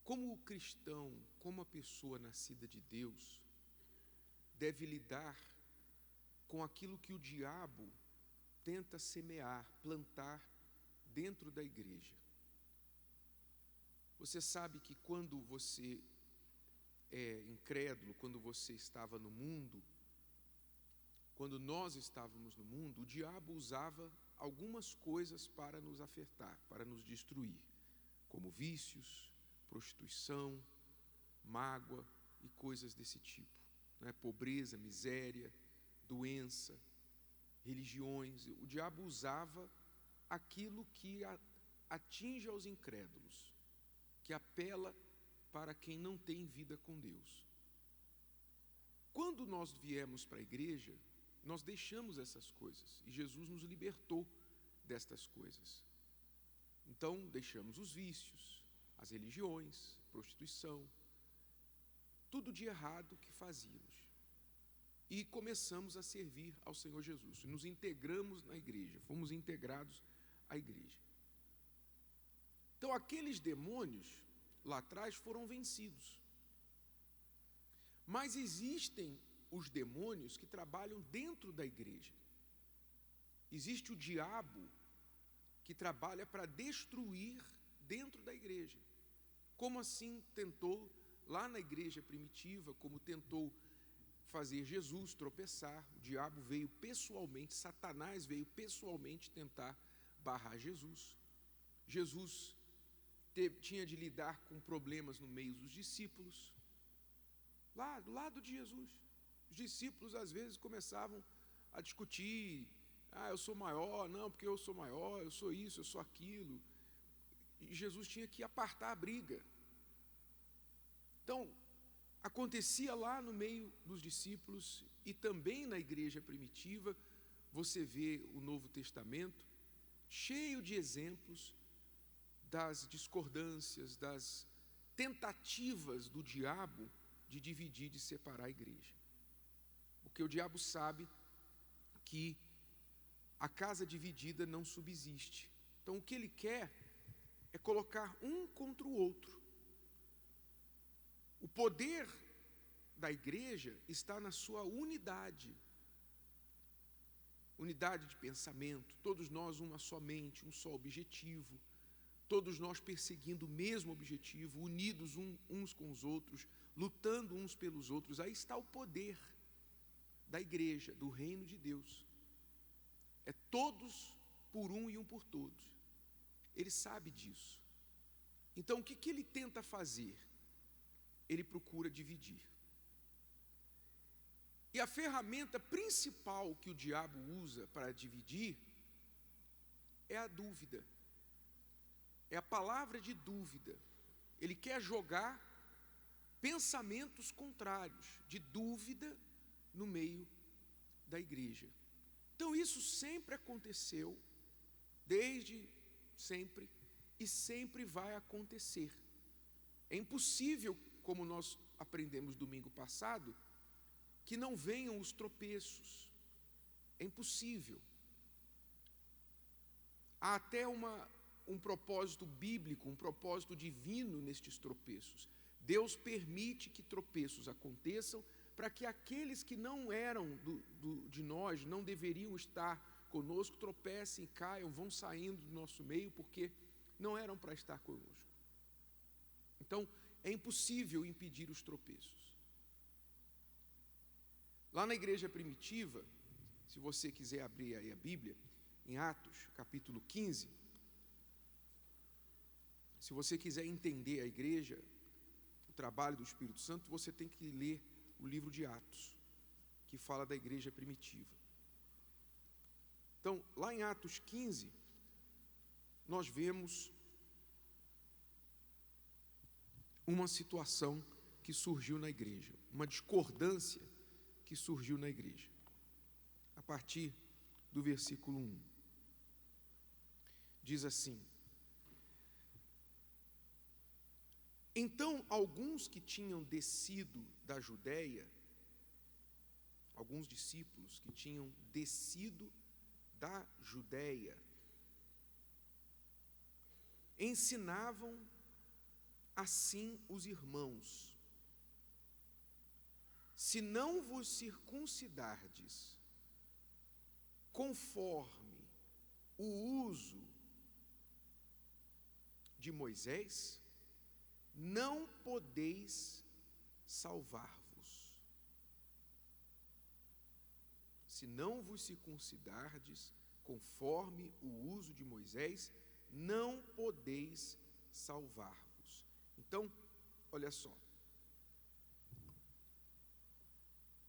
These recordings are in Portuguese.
Como o cristão, como a pessoa nascida de Deus, deve lidar com aquilo que o diabo tenta semear, plantar dentro da igreja. Você sabe que quando você é incrédulo, quando você estava no mundo, quando nós estávamos no mundo, o diabo usava algumas coisas para nos afetar, para nos destruir, como vícios, prostituição, mágoa e coisas desse tipo, né? Pobreza, miséria, doença, religiões. O diabo usava aquilo que atinge aos incrédulos, que apela para quem não tem vida com Deus. Quando nós viemos para a igreja, nós deixamos essas coisas e Jesus nos libertou destas coisas. Então deixamos os vícios, as religiões, prostituição, tudo de errado que fazíamos. E começamos a servir ao Senhor Jesus. Nos integramos na igreja, fomos integrados à igreja. Então aqueles demônios lá atrás foram vencidos. Mas existem os demônios que trabalham dentro da igreja. Existe o diabo que trabalha para destruir dentro da igreja. Como assim tentou lá na igreja primitiva, como tentou fazer Jesus tropeçar. O diabo veio pessoalmente, Satanás veio pessoalmente tentar barrar Jesus. Jesus tinha de lidar com problemas no meio dos discípulos. Lá do lado de Jesus, os discípulos às vezes começavam a discutir: eu sou maior, não, porque eu sou maior, eu sou isso, eu sou aquilo. E Jesus tinha que apartar a briga. Então, acontecia lá no meio dos discípulos e também na igreja primitiva. Você vê o Novo Testamento cheio de exemplos das discordâncias, das tentativas do diabo de dividir, de separar a igreja. Porque o diabo sabe que a casa dividida não subsiste. Então o que ele quer é colocar um contra o outro. O poder da igreja está na sua unidade. Unidade de pensamento, todos nós uma só mente, um só objetivo, todos nós perseguindo o mesmo objetivo, unidos uns com os outros, lutando uns pelos outros. Aí está o poder da igreja, do reino de Deus. É todos por um e um por todos. Ele sabe disso. Então o que ele tenta fazer? Ele procura dividir. E a ferramenta principal que o diabo usa para dividir é a dúvida. É a palavra de dúvida. Ele quer jogar pensamentos contrários, de dúvida, no meio da igreja. Então isso sempre aconteceu, desde sempre, e sempre vai acontecer. É impossível, como nós aprendemos domingo passado, que não venham os tropeços. É impossível. Há até um propósito bíblico, um propósito divino nestes tropeços. Deus permite que tropeços aconteçam para que aqueles que não eram de nós, não deveriam estar conosco, tropecem, caiam, vão saindo do nosso meio, porque não eram para estar conosco. Então, é impossível impedir os tropeços. Lá na igreja primitiva, se você quiser abrir aí a Bíblia, em Atos, capítulo 15, se você quiser entender a igreja, o trabalho do Espírito Santo, você tem que ler o livro de Atos, que fala da igreja primitiva. Então, lá em Atos 15, nós vemos uma situação que surgiu na igreja, uma discordância que surgiu na igreja. A partir do versículo 1. Diz assim: então alguns que tinham descido da Judéia, alguns discípulos que tinham descido da Judéia, ensinavam assim os irmãos, se não vos circuncidardes conforme o uso de Moisés, não podeis salvar-vos. Se não vos circuncidardes conforme o uso de Moisés, não podeis salvar-vos. Então, olha só.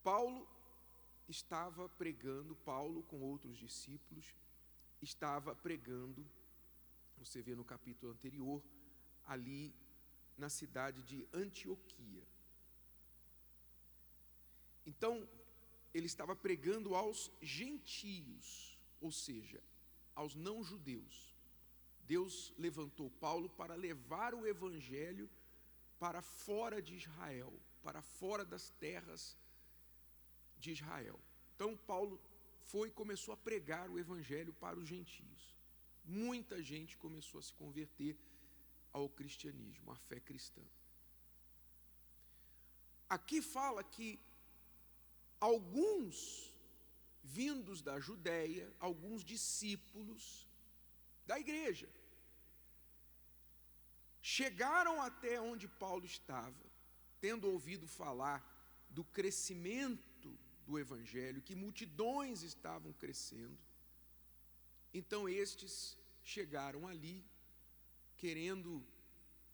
Paulo com outros discípulos, estava pregando, você vê no capítulo anterior, ali na cidade de Antioquia. Então, ele estava pregando aos gentios, ou seja, aos não-judeus. Deus levantou Paulo para levar o evangelho para fora de Israel, para fora das terras de Israel. Então, Paulo começou a pregar o evangelho para os gentios. Muita gente começou a se converter ao cristianismo, à fé cristã. Aqui fala que alguns vindos da Judéia, alguns discípulos da igreja, chegaram até onde Paulo estava, tendo ouvido falar do crescimento do evangelho, que multidões estavam crescendo. Então estes chegaram ali, querendo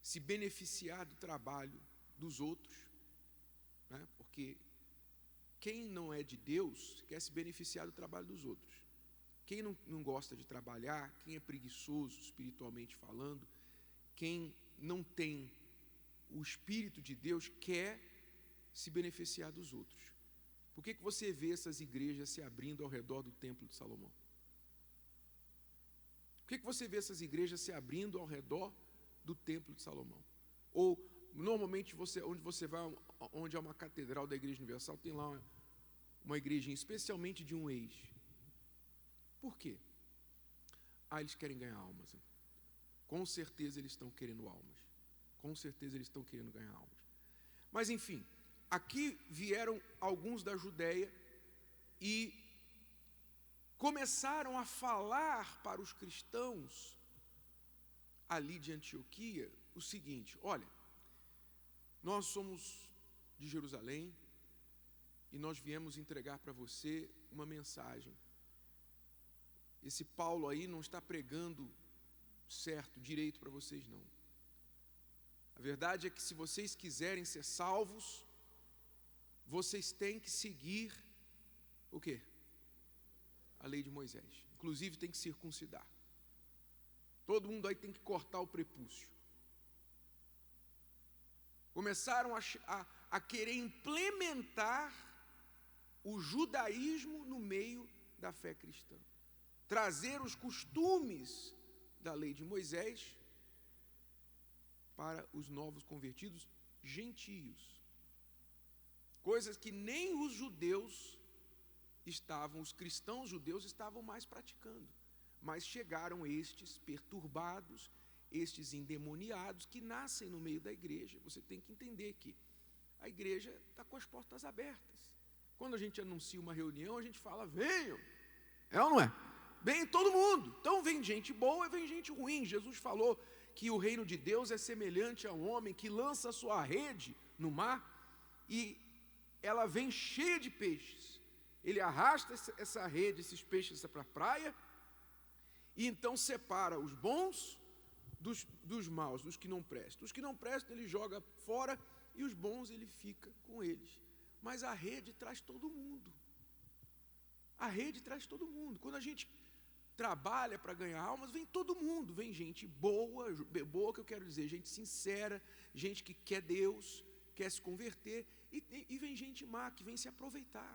se beneficiar do trabalho dos outros, né? Porque quem não é de Deus quer se beneficiar do trabalho dos outros. Quem não gosta de trabalhar, quem é preguiçoso espiritualmente falando, quem não tem o Espírito de Deus quer se beneficiar dos outros. Por que você vê essas igrejas se abrindo ao redor do Templo de Salomão? Por que você vê essas igrejas se abrindo ao redor do Templo de Salomão? Ou, normalmente, onde você vai, onde há uma catedral da Igreja Universal, tem lá uma igrejinha, especialmente de um ex. Por quê? Eles querem ganhar almas. Com certeza eles estão querendo almas. Com certeza eles estão querendo ganhar almas. Mas, enfim, aqui vieram alguns da Judéia e começaram a falar para os cristãos ali de Antioquia o seguinte: olha, nós somos de Jerusalém e nós viemos entregar para você uma mensagem. Esse Paulo aí não está pregando certo, direito para vocês, não. A verdade é que se vocês quiserem ser salvos, vocês têm que seguir o quê? A lei de Moisés. Inclusive tem que circuncidar. Todo mundo aí tem que cortar o prepúcio. Começaram a querer implementar o judaísmo no meio da fé cristã. Trazer os costumes da lei de Moisés para os novos convertidos gentios. Coisas que nem os judeus os cristãos judeus estavam mais praticando. Mas chegaram estes perturbados, estes endemoniados que nascem no meio da igreja. Você tem que entender que a igreja está com as portas abertas. Quando a gente anuncia uma reunião, a gente fala: venham. É ou não é? Vem todo mundo. Então vem gente boa e vem gente ruim. Jesus falou que o reino de Deus é semelhante a um homem que lança a sua rede no mar e ela vem cheia de peixes. Ele arrasta essa rede, esses peixes para a praia, e então separa os bons dos maus, dos que não prestam. Os que não prestam ele joga fora e os bons ele fica com eles. Mas a rede traz todo mundo. A rede traz todo mundo. Quando a gente trabalha para ganhar almas, vem todo mundo. Vem gente boa que eu quero dizer, gente sincera, gente que quer Deus, quer se converter, e vem gente má que vem se aproveitar.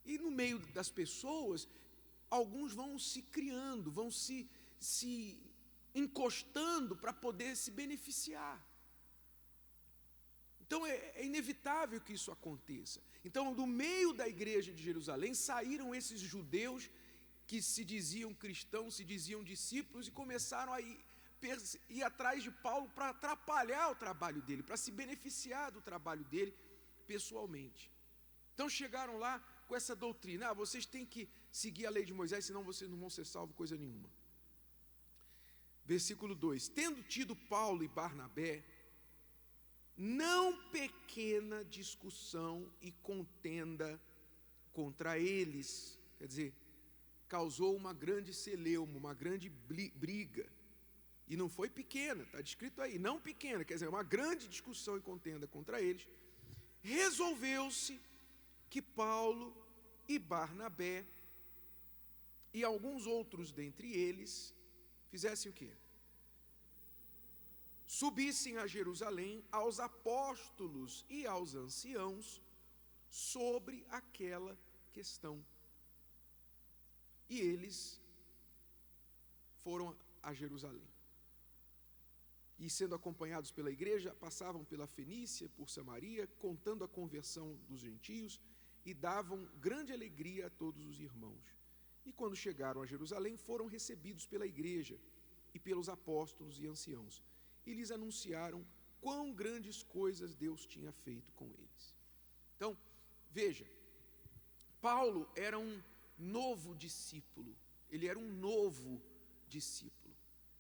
E no meio das pessoas, alguns vão se criando, vão se encostando para poder se beneficiar. Então é inevitável que isso aconteça. Então, do meio da igreja de Jerusalém, saíram esses judeus que se diziam cristãos, se diziam discípulos, e começaram a ir atrás de Paulo para atrapalhar o trabalho dele, para se beneficiar do trabalho dele pessoalmente. Então chegaram lá com essa doutrina: vocês têm que seguir a lei de Moisés, senão vocês não vão ser salvos coisa nenhuma. Versículo 2: tendo tido Paulo e Barnabé não pequena discussão e contenda contra eles, quer dizer, causou uma grande celeuma, uma grande briga, e não foi pequena, está descrito aí, não pequena, quer dizer, uma grande discussão e contenda contra eles, resolveu-se que Paulo e Barnabé e alguns outros dentre eles fizessem o quê? Subissem a Jerusalém aos apóstolos e aos anciãos sobre aquela questão. E eles foram a Jerusalém. E sendo acompanhados pela igreja, passavam pela Fenícia, por Samaria, contando a conversão dos gentios, e davam grande alegria a todos os irmãos. E quando chegaram a Jerusalém, foram recebidos pela igreja e pelos apóstolos e anciãos, e lhes anunciaram quão grandes coisas Deus tinha feito com eles. Então, veja, Paulo era um novo discípulo, ele era um novo discípulo,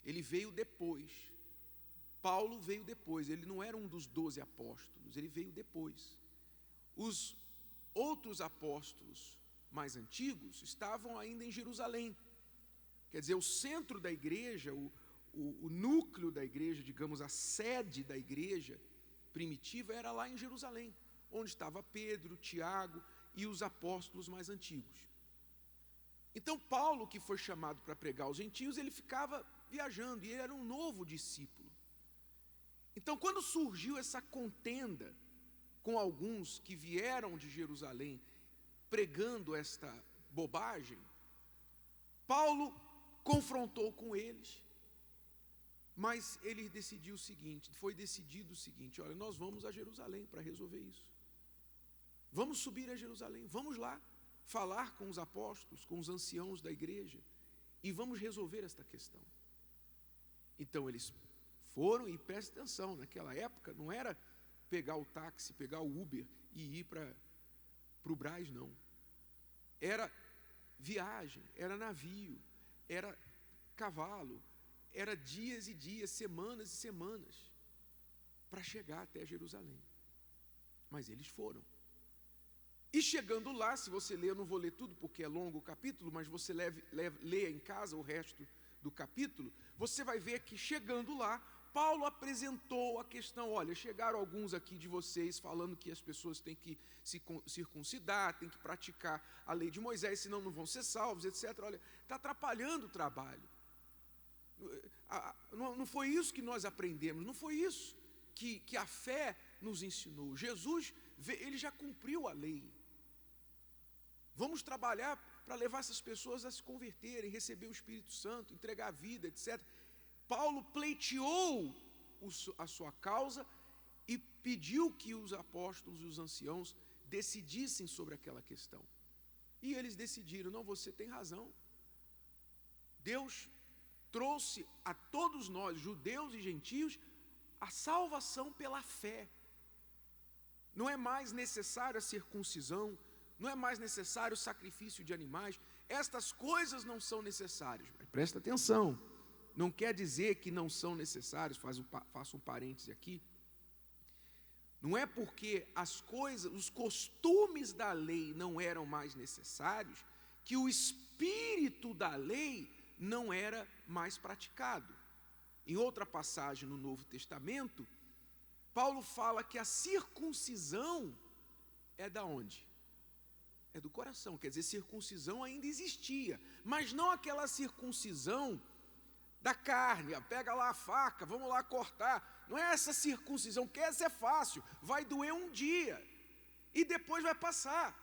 ele veio depois. Paulo veio depois, ele não era um dos 12 apóstolos, ele veio depois. Os outros apóstolos mais antigos estavam ainda em Jerusalém. Quer dizer, o centro da igreja, o núcleo da igreja, digamos, a sede da igreja primitiva era lá em Jerusalém, onde estava Pedro, Tiago e os apóstolos mais antigos. Então Paulo, que foi chamado para pregar aos gentios, ele ficava viajando, e ele era um novo discípulo. Então, quando surgiu essa contenda com alguns que vieram de Jerusalém pregando esta bobagem, Paulo confrontou com eles, mas ele decidiu o seguinte, foi decidido o seguinte: olha, nós vamos a Jerusalém para resolver isso. Vamos subir a Jerusalém, vamos lá falar com os apóstolos, com os anciãos da igreja, e vamos resolver esta questão. Então eles foram, e preste atenção, naquela época não era pegar o táxi, pegar o Uber e ir para o Brás, não. Era viagem, era navio, era cavalo, era dias e dias, semanas e semanas, para chegar até Jerusalém. Mas eles foram. E chegando lá, se você ler, eu não vou ler tudo porque é longo o capítulo, mas você lê em casa o resto do capítulo, você vai ver que chegando lá, Paulo apresentou a questão: olha, chegaram alguns aqui de vocês falando que as pessoas têm que se circuncidar, têm que praticar a lei de Moisés, senão não vão ser salvos, etc. Olha, está atrapalhando o trabalho. Não foi isso que nós aprendemos, não foi isso que a fé nos ensinou. Jesus, ele já cumpriu a lei. Vamos trabalhar para levar essas pessoas a se converterem, receber o Espírito Santo, entregar a vida, etc. Paulo pleiteou a sua causa e pediu que os apóstolos e os anciãos decidissem sobre aquela questão. E eles decidiram: não, você tem razão. Deus trouxe a todos nós, judeus e gentios, a salvação pela fé. Não é mais necessária a circuncisão, não é mais necessário o sacrifício de animais. Estas coisas não são necessárias. Mas presta atenção, não quer dizer que não são necessários, faço um parêntese aqui. Não é porque as coisas, os costumes da lei não eram mais necessários, que o espírito da lei não era mais praticado. Em outra passagem no Novo Testamento, Paulo fala que a circuncisão é da onde? É do coração. Quer dizer, circuncisão ainda existia, mas não aquela circuncisão da carne. Pega lá a faca, vamos lá cortar. Não é essa circuncisão, porque essa é fácil, vai doer um dia e depois vai passar.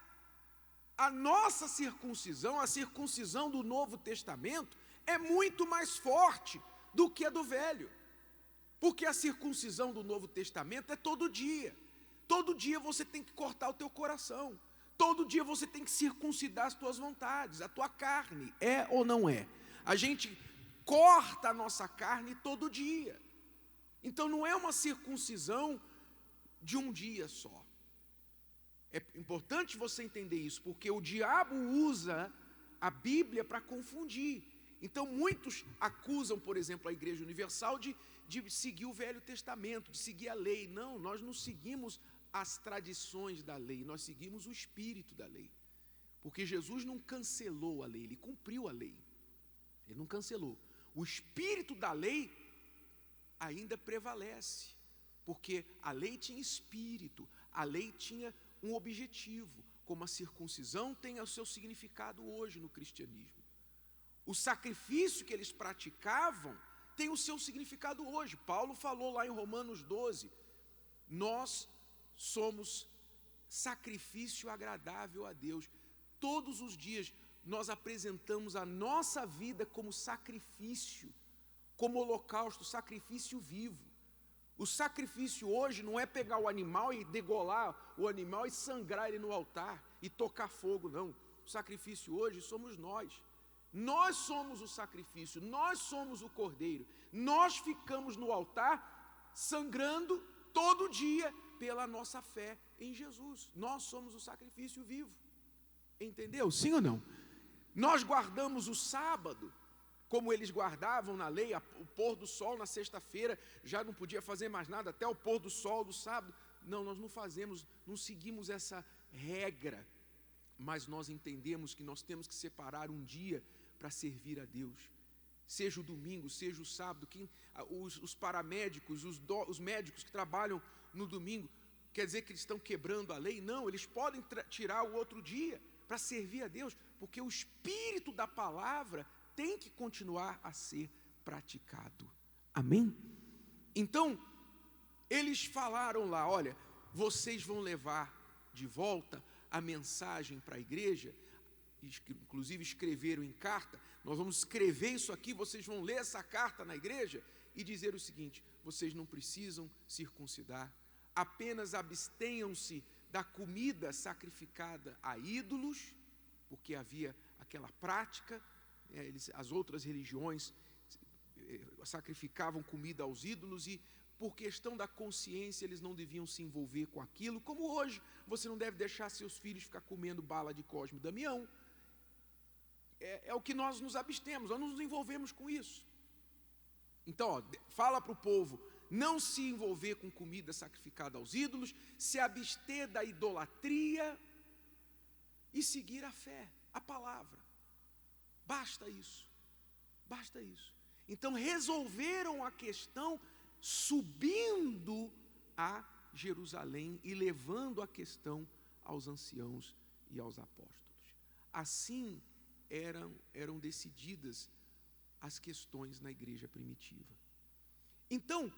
A nossa circuncisão, a circuncisão do Novo Testamento, é muito mais forte do que a do Velho. Porque a circuncisão do Novo Testamento é todo dia. Todo dia você tem que cortar o teu coração. Todo dia você tem que circuncidar as tuas vontades, a tua carne. É ou não é? A gente corta a nossa carne todo dia. Então não é uma circuncisão de um dia só. É importante você entender isso, porque o diabo usa a Bíblia para confundir. Então muitos acusam, por exemplo, a Igreja Universal de seguir o Velho Testamento, de seguir a lei. Não, nós não seguimos as tradições da lei, nós seguimos o espírito da lei. Porque Jesus não cancelou a lei, ele cumpriu a lei. Ele não cancelou. O espírito da lei ainda prevalece, porque a lei tinha espírito, a lei tinha um objetivo, como a circuncisão tem o seu significado hoje no cristianismo. O sacrifício que eles praticavam tem o seu significado hoje. Paulo falou lá em Romanos 12, nós somos sacrifício agradável a Deus. Todos os dias nós apresentamos a nossa vida como sacrifício, como holocausto, sacrifício vivo. O sacrifício hoje não é pegar o animal e degolar o animal e sangrar ele no altar e tocar fogo, não. O sacrifício hoje somos nós. Nós somos o sacrifício, nós somos o cordeiro. Nós ficamos no altar sangrando todo dia pela nossa fé em Jesus. Nós somos o sacrifício vivo. Entendeu? Sim ou não? Nós guardamos o sábado, como eles guardavam na lei, o pôr do sol na sexta-feira, já não podia fazer mais nada até o pôr do sol do sábado. Não, nós não fazemos, não seguimos essa regra, mas nós entendemos que nós temos que separar um dia para servir a Deus. Seja o domingo, seja o sábado, os paramédicos, os médicos que trabalham no domingo, quer dizer que eles estão quebrando a lei? Não, eles podem tirar o outro dia para servir a Deus, porque o espírito da palavra tem que continuar a ser praticado. Amém? Então, eles falaram lá, olha, vocês vão levar de volta a mensagem para a igreja, inclusive escreveram em carta, nós vamos escrever isso aqui, vocês vão ler essa carta na igreja e dizer o seguinte: vocês não precisam circuncidar, apenas abstenham-se da comida sacrificada a ídolos, porque havia aquela prática, as outras religiões sacrificavam comida aos ídolos e por questão da consciência eles não deviam se envolver com aquilo, como hoje você não deve deixar seus filhos ficar comendo bala de Cosme e Damião. É o que nós nos abstemos, nós não nos envolvemos com isso. Então, fala para o povo não se envolver com comida sacrificada aos ídolos, se abster da idolatria e seguir a fé, a palavra. Basta isso, basta isso. Então resolveram a questão subindo a Jerusalém e levando a questão aos anciãos e aos apóstolos. Assim eram decididas as questões na igreja primitiva. Então, o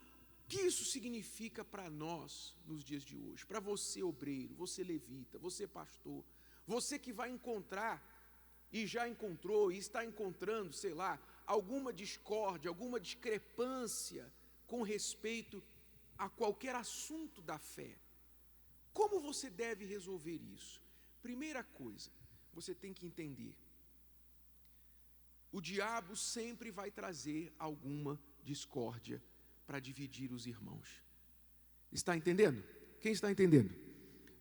que isso significa para nós nos dias de hoje? Para você obreiro, você levita, você pastor, você que vai encontrar e já encontrou e está encontrando, sei lá, alguma discórdia, alguma discrepância com respeito a qualquer assunto da fé. Como você deve resolver isso? Primeira coisa, você tem que entender: o diabo sempre vai trazer alguma discórdia para dividir os irmãos. Está entendendo? Quem está entendendo?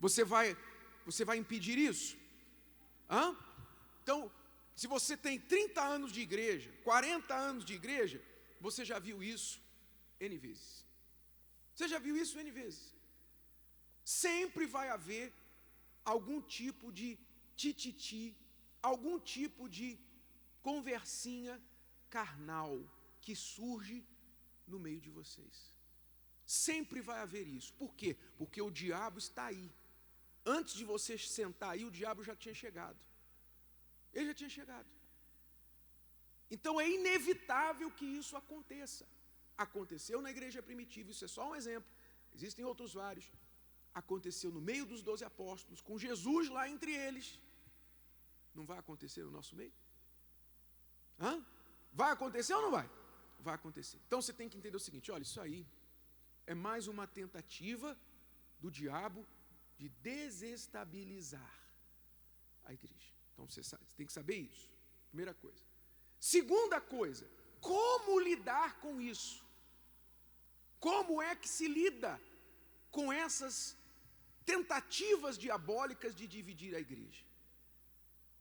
Você vai impedir isso? Então, se você tem 30 anos de igreja, 40 anos de igreja, você já viu isso N vezes. Você já viu isso N vezes. Sempre vai haver algum tipo de tititi, algum tipo de conversinha carnal que surge no meio de vocês. Sempre vai haver isso. Por quê? Porque o diabo está aí. Antes de você sentar aí, o diabo já tinha chegado. Ele já tinha chegado. Então é inevitável que isso aconteça. Aconteceu na igreja primitiva, isso é só um exemplo. Existem outros vários. Aconteceu no meio dos 12 apóstolos, com Jesus lá entre eles. Não vai acontecer no nosso meio? Vai acontecer ou não vai? Vai acontecer. Então você tem que entender o seguinte: olha, isso aí é mais uma tentativa do diabo de desestabilizar a igreja. Então você tem que saber isso. Primeira coisa. Segunda coisa, Como lidar com isso? Como é que se lida com essas tentativas diabólicas de dividir a igreja?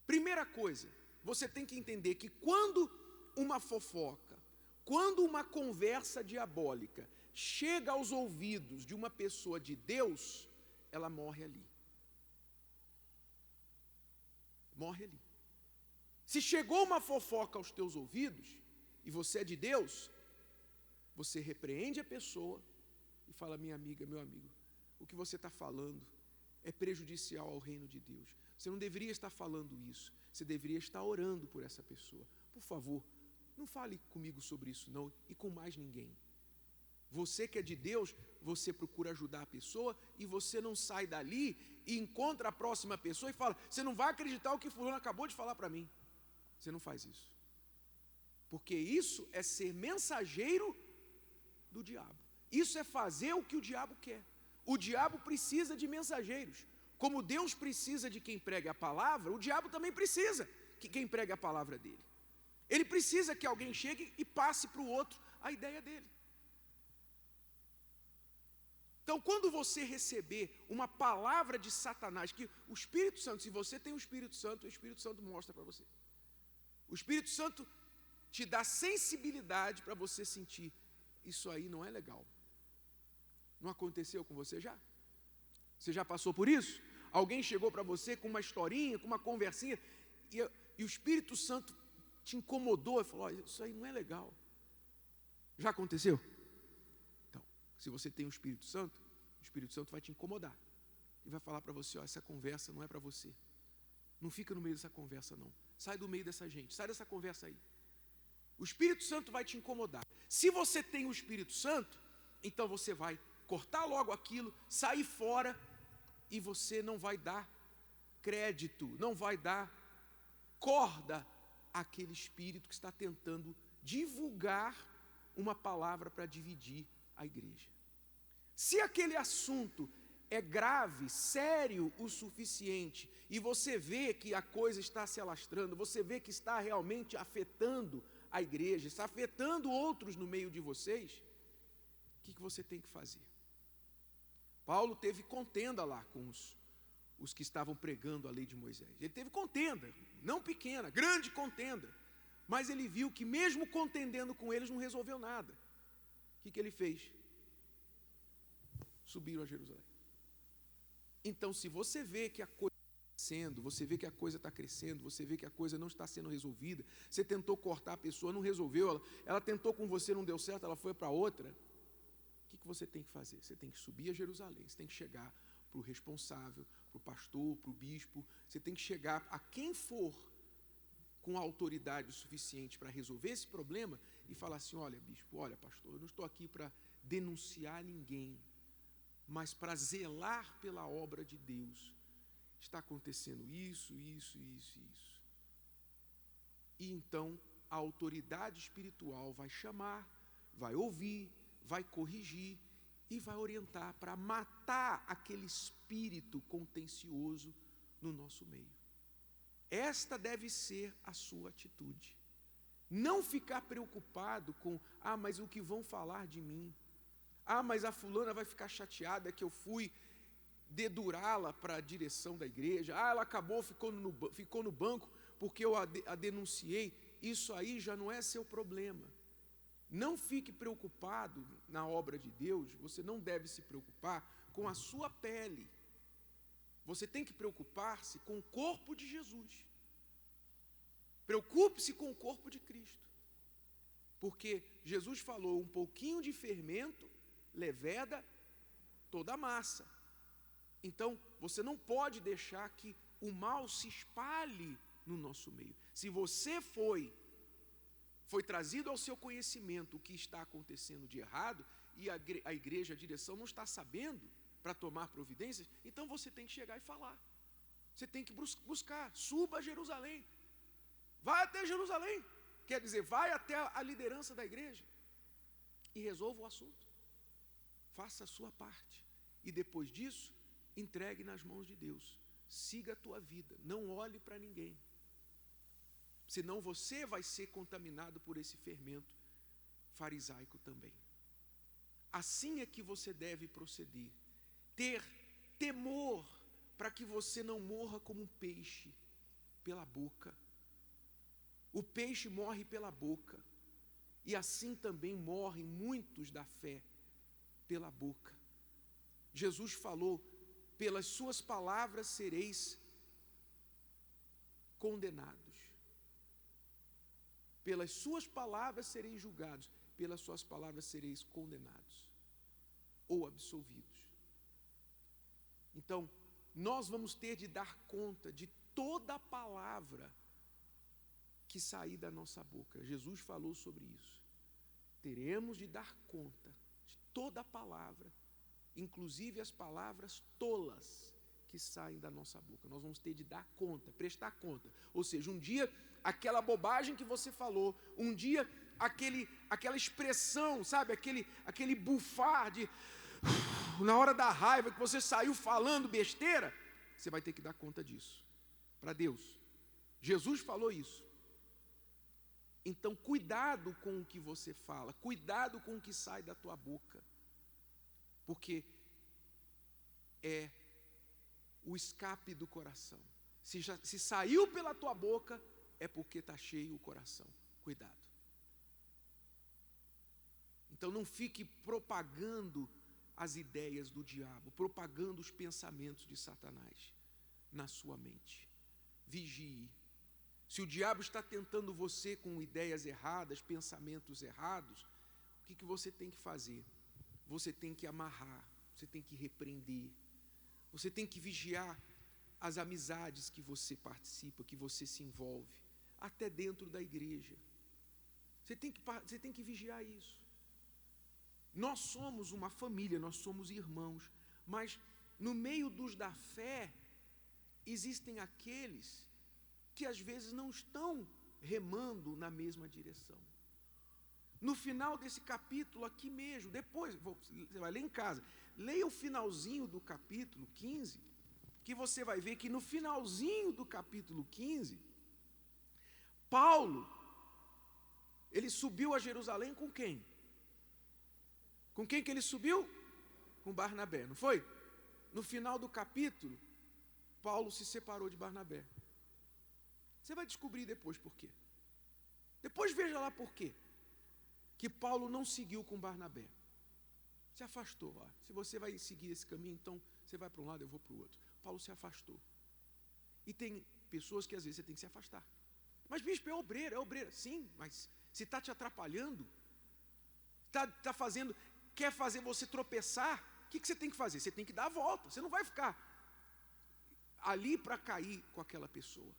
Primeira coisa, você tem que entender que quando uma fofoca, quando uma conversa diabólica chega aos ouvidos de uma pessoa de Deus, ela morre ali. Morre ali. Se chegou uma fofoca aos teus ouvidos, e você é de Deus, você repreende a pessoa e fala: minha amiga, meu amigo, o que você está falando é prejudicial ao reino de Deus. Você não deveria estar falando isso. Você deveria estar orando por essa pessoa. Por favor, não fale comigo sobre isso não, e com mais ninguém. Você que é de Deus, você procura ajudar a pessoa, e você não sai dali e encontra a próxima pessoa e fala: você não vai acreditar o que fulano acabou de falar para mim. Você não faz isso. Porque isso é ser mensageiro do diabo. Isso é fazer o que o diabo quer. O diabo precisa de mensageiros. Como Deus precisa de quem pregue a palavra, o diabo também precisa que quem pregue a palavra dele. Ele precisa que alguém chegue e passe para o outro a ideia dele. Então, quando você receber uma palavra de Satanás, que o Espírito Santo, se você tem o Espírito Santo mostra para você. O Espírito Santo te dá sensibilidade para você sentir: isso aí não é legal. Não aconteceu com você já? Você já passou por isso? Alguém chegou para você com uma historinha, com uma conversinha, e o Espírito Santo te incomodou e falou: isso aí não é legal. Já aconteceu? Então, se você tem o Espírito Santo vai te incomodar e vai falar para você: essa conversa não é para você. Não fica no meio dessa conversa não. Sai do meio dessa gente, sai dessa conversa aí. O Espírito Santo vai te incomodar. Se você tem o Espírito Santo, então você vai cortar logo aquilo, sair fora, e você não vai dar crédito, não vai dar corda àquele espírito que está tentando divulgar uma palavra para dividir a igreja. Se aquele assunto é grave, sério o suficiente, e você vê que a coisa está se alastrando, você vê que está realmente afetando a igreja, está afetando outros no meio de vocês, o que você tem que fazer? Paulo teve contenda lá com os que estavam pregando a lei de Moisés. Ele teve contenda, não pequena, grande contenda, mas ele viu que mesmo contendendo com eles não resolveu nada. O que ele fez? Subiram a Jerusalém. Então, se você vê que a coisa está crescendo, você vê que a coisa está crescendo, você vê que a coisa não está sendo resolvida, você tentou cortar a pessoa, não resolveu, ela tentou com você, não deu certo, ela foi para outra, o que você tem que fazer? Você tem que subir a Jerusalém, você tem que chegar para o responsável, para o pastor, para o bispo, você tem que chegar a quem for com autoridade o suficiente para resolver esse problema e falar assim: olha, bispo, olha, pastor, eu não estou aqui para denunciar ninguém, mas para zelar pela obra de Deus. Está acontecendo isso. E então a autoridade espiritual vai chamar, vai ouvir, vai corrigir e vai orientar para matar aquele espírito contencioso no nosso meio. Esta deve ser a sua atitude. Não ficar preocupado com: mas o que vão falar de mim? Mas a fulana vai ficar chateada que eu fui dedurá-la para a direção da igreja. Ela acabou, ficou no banco porque eu a denunciei. Isso aí já não é seu problema. Não fique preocupado na obra de Deus. Você não deve se preocupar com a sua pele. Você tem que preocupar-se com o corpo de Jesus. Preocupe-se com o corpo de Cristo. Porque Jesus falou: um pouquinho de fermento leveda toda a massa. Então, você não pode deixar que o mal se espalhe no nosso meio. Se você foi trazido ao seu conhecimento o que está acontecendo de errado, e a igreja, a direção não está sabendo para tomar providências, então você tem que chegar e falar. Você tem que buscar, suba a Jerusalém. Vai até Jerusalém. Quer dizer, vai até a liderança da igreja e resolva o assunto. Faça a sua parte. E depois disso, entregue nas mãos de Deus. Siga a tua vida. Não olhe para ninguém. senão você vai ser contaminado por esse fermento farisaico também. Assim é que você deve proceder, ter temor para que você não morra como um peixe pela boca. O peixe morre pela boca, e assim também morrem muitos da fé pela boca. Jesus falou: pelas suas palavras sereis condenados, pelas suas palavras sereis julgados, pelas suas palavras sereis condenados ou absolvidos. Então, nós vamos ter de dar conta de toda a palavra que sair da nossa boca. Jesus falou sobre isso. Teremos de dar conta de toda a palavra, inclusive as palavras tolas que saem da nossa boca. Nós vamos ter de dar conta, prestar conta. Ou seja, um dia aquela bobagem que você falou, um dia aquela expressão, sabe, aquele bufar de na hora da raiva que você saiu falando besteira, você vai ter que dar conta disso para Deus. Jesus falou isso. Então, cuidado com o que você fala, cuidado com o que sai da tua boca, porque é o escape do coração. Se saiu pela tua boca, é porque está cheio o coração. Cuidado. Então, não fique propagando as ideias do diabo, propagando os pensamentos de Satanás na sua mente. Vigie. Se o diabo está tentando você com ideias erradas, pensamentos errados, o que você tem que fazer? Você tem que amarrar, você tem que repreender, você tem que vigiar as amizades que você participa, que você se envolve, até dentro da igreja. Você tem que vigiar isso. Nós somos uma família, nós somos irmãos, mas no meio dos da fé, existem aqueles que às vezes não estão remando na mesma direção. No final desse capítulo aqui mesmo, depois, você vai ler em casa, leia o finalzinho do capítulo 15, que você vai ver que no finalzinho do capítulo 15, Paulo, ele subiu a Jerusalém com quem? Com quem que ele subiu? Com Barnabé, não foi? No final do capítulo, Paulo se separou de Barnabé. Você vai descobrir depois por quê. Depois veja lá por quê que Paulo não seguiu com Barnabé. Se afastou. Se você vai seguir esse caminho, então você vai para um lado, eu vou para o outro. Paulo se afastou. E tem pessoas que às vezes você tem que se afastar. Mas bispo, é obreira. Sim, mas se está te atrapalhando, está fazendo, quer fazer você tropeçar, o que você tem que fazer? Você tem que dar a volta. Você não vai ficar ali para cair com aquela pessoa.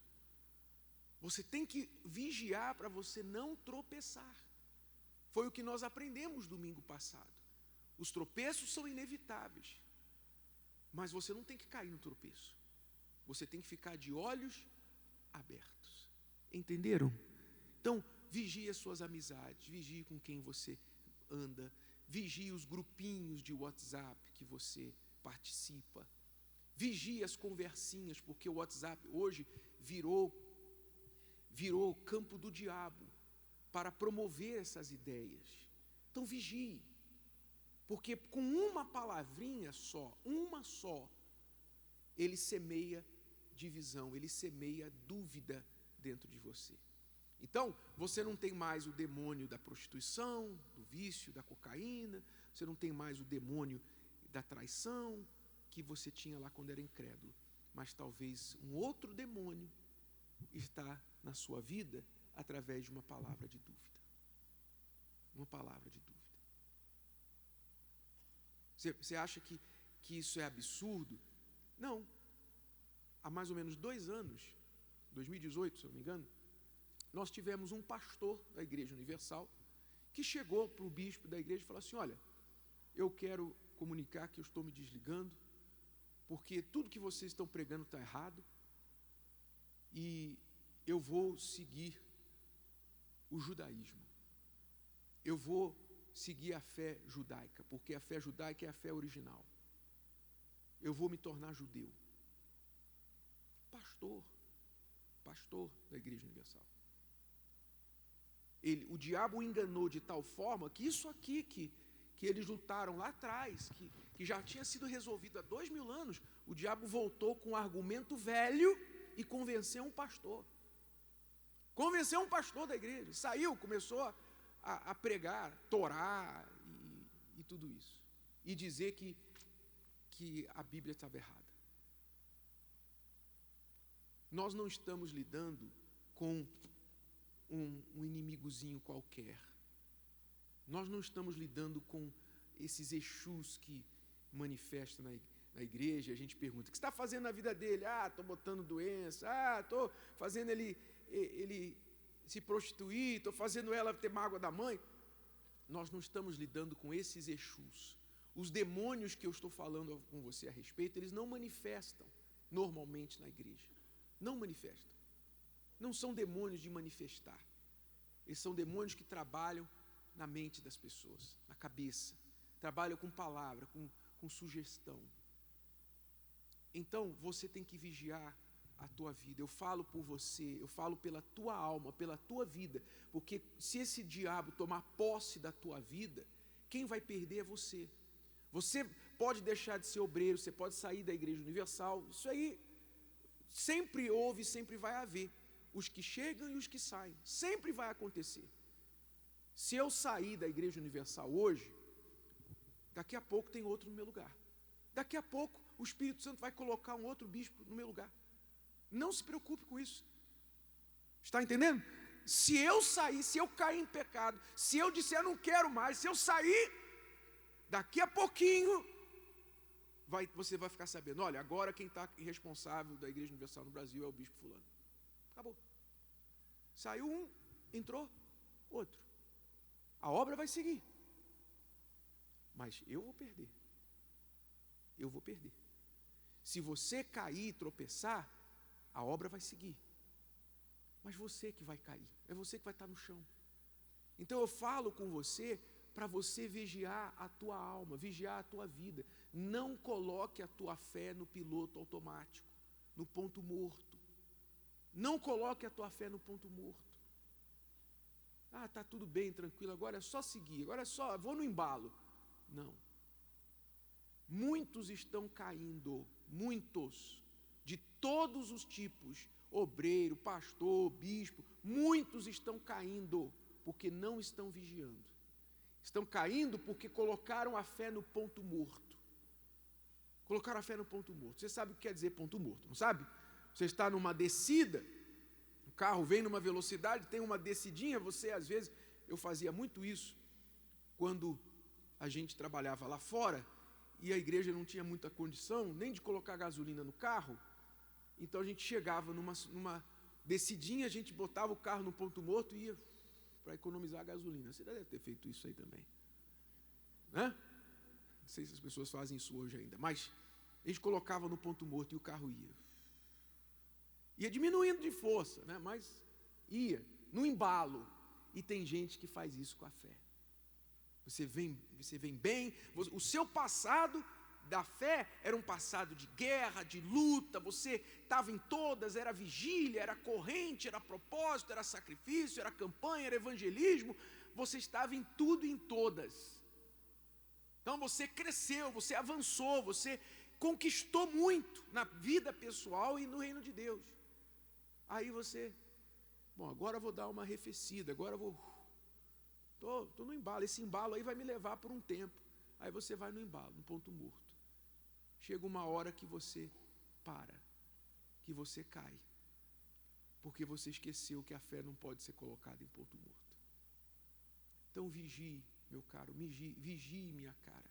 Você tem que vigiar para você não tropeçar. Foi o que nós aprendemos domingo passado. Os tropeços são inevitáveis, mas você não tem que cair no tropeço. Você tem que ficar de olhos abertos. Entenderam? Então, vigie as suas amizades, vigie com quem você anda, vigie os grupinhos de WhatsApp que você participa, vigie as conversinhas, porque o WhatsApp hoje virou campo do diabo para promover essas ideias. Então vigie, porque com uma palavrinha só, ele semeia divisão, ele semeia dúvida dentro de você. Então, você não tem mais o demônio da prostituição, do vício, da cocaína, você não tem mais o demônio da traição que você tinha lá quando era incrédulo, mas talvez um outro demônio está na sua vida através de uma palavra de dúvida. Uma palavra de dúvida. Você acha que isso é absurdo? Não. Há mais ou menos 2 anos, 2018, se eu não me engano, nós tivemos um pastor da Igreja Universal que chegou para o bispo da igreja e falou assim: olha, eu quero comunicar que eu estou me desligando, porque tudo que vocês estão pregando está errado, e eu vou seguir o judaísmo. Eu vou seguir a fé judaica, porque a fé judaica é a fé original. Eu vou me tornar judeu. Pastor da Igreja Universal. O diabo o enganou de tal forma que isso aqui que eles lutaram lá atrás, que já tinha sido resolvido há 2000 anos, o diabo voltou com um argumento velho e convenceu um pastor. Convenceu um pastor da igreja. Saiu, começou a pregar, Torá e tudo isso. E dizer que a Bíblia estava errada. Nós não estamos lidando com um inimigozinho qualquer. Nós não estamos lidando com esses Exus que manifestam na igreja. A gente pergunta, o que você está fazendo na vida dele? Estou botando doença, estou fazendo ele se prostituir, estou fazendo ela ter mágoa da mãe. Nós não estamos lidando com esses Exus. Os demônios que eu estou falando com você a respeito, eles não manifestam normalmente na igreja. Não manifestam. Não são demônios de manifestar. Eles são demônios que trabalham na mente das pessoas, na cabeça. Trabalham com palavra, com sugestão. Então, você tem que vigiar a tua vida. Eu falo por você, eu falo pela tua alma, pela tua vida. Porque se esse diabo tomar posse da tua vida, quem vai perder é você. Você pode deixar de ser obreiro, você pode sair da Igreja Universal. Isso aí sempre houve, sempre vai haver. Os que chegam e os que saem. Sempre vai acontecer. Se eu sair da Igreja Universal hoje, daqui a pouco tem outro no meu lugar. Daqui a pouco o Espírito Santo vai colocar um outro bispo no meu lugar. Não se preocupe com isso. Está entendendo? Se eu sair, se eu cair em pecado, se eu disser eu não quero mais, se eu sair, daqui a pouquinho, você vai ficar sabendo, olha, agora quem está responsável da Igreja Universal no Brasil é o bispo fulano. Acabou. Saiu um, entrou outro. A obra vai seguir. Mas eu vou perder. Eu vou perder. Se você cair e tropeçar, a obra vai seguir. Mas você que vai cair. É você que vai estar no chão. Então eu falo com você para você vigiar a tua alma, vigiar a tua vida. Não coloque a tua fé no piloto automático, no ponto morto. Não coloque a tua fé no ponto morto. Está tudo bem, tranquilo, agora é só seguir, agora é só, vou no embalo. Não. Muitos estão caindo, muitos, de todos os tipos, obreiro, pastor, bispo, muitos estão caindo porque não estão vigiando. Estão caindo porque colocaram a fé no ponto morto. Colocaram a fé no ponto morto. Você sabe o que quer dizer ponto morto, não sabe? Você está numa descida, o carro vem numa velocidade, tem uma descidinha, você às vezes, eu fazia muito isso, quando a gente trabalhava lá fora, e a igreja não tinha muita condição, nem de colocar gasolina no carro, então a gente chegava numa descidinha, a gente botava o carro no ponto morto e ia para economizar a gasolina. Você deve ter feito isso aí também. Né? Não sei se as pessoas fazem isso hoje ainda, mas a gente colocava no ponto morto e o carro ia. Ia diminuindo de força, né? Mas ia, no embalo. E tem gente que faz isso com a fé. Você vem bem, o seu passado da fé era um passado de guerra, de luta, você estava em todas, era vigília, era corrente, era propósito, era sacrifício, era campanha, era evangelismo, você estava em tudo e em todas. Então você cresceu, você avançou, você conquistou muito na vida pessoal e no reino de Deus. Aí você, agora eu vou dar uma arrefecida, agora eu vou... Estou no embalo, esse embalo aí vai me levar por um tempo. Aí você vai no embalo, no ponto morto. Chega uma hora que você para, que você cai. Porque você esqueceu que a fé não pode ser colocada em ponto morto. Então vigie, meu caro, vigie, minha cara.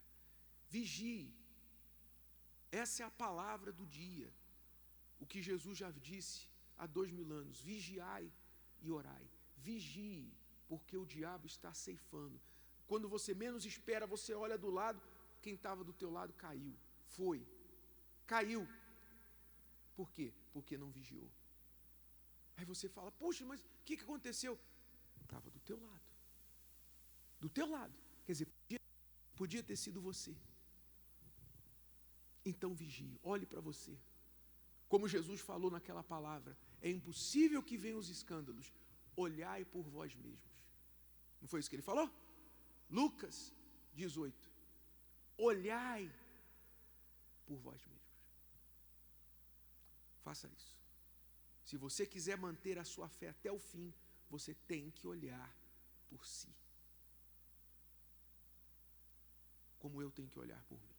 Vigie. Essa é a palavra do dia. O que Jesus já disse há 2000 anos. Vigiai e orai. Vigie. Porque o diabo está ceifando. Quando você menos espera, você olha do lado, quem estava do teu lado caiu. Caiu. Por quê? Porque não vigiou. Aí você fala, poxa, mas o que aconteceu? Estava do teu lado. Do teu lado. Quer dizer, podia ter sido você. Então vigie, olhe para você. Como Jesus falou naquela palavra, é impossível que venham os escândalos. Olhai por vós mesmos. Não foi isso que ele falou? Lucas 18. Olhai por vós mesmos. Faça isso. Se você quiser manter a sua fé até o fim, você tem que olhar por si. Como eu tenho que olhar por mim.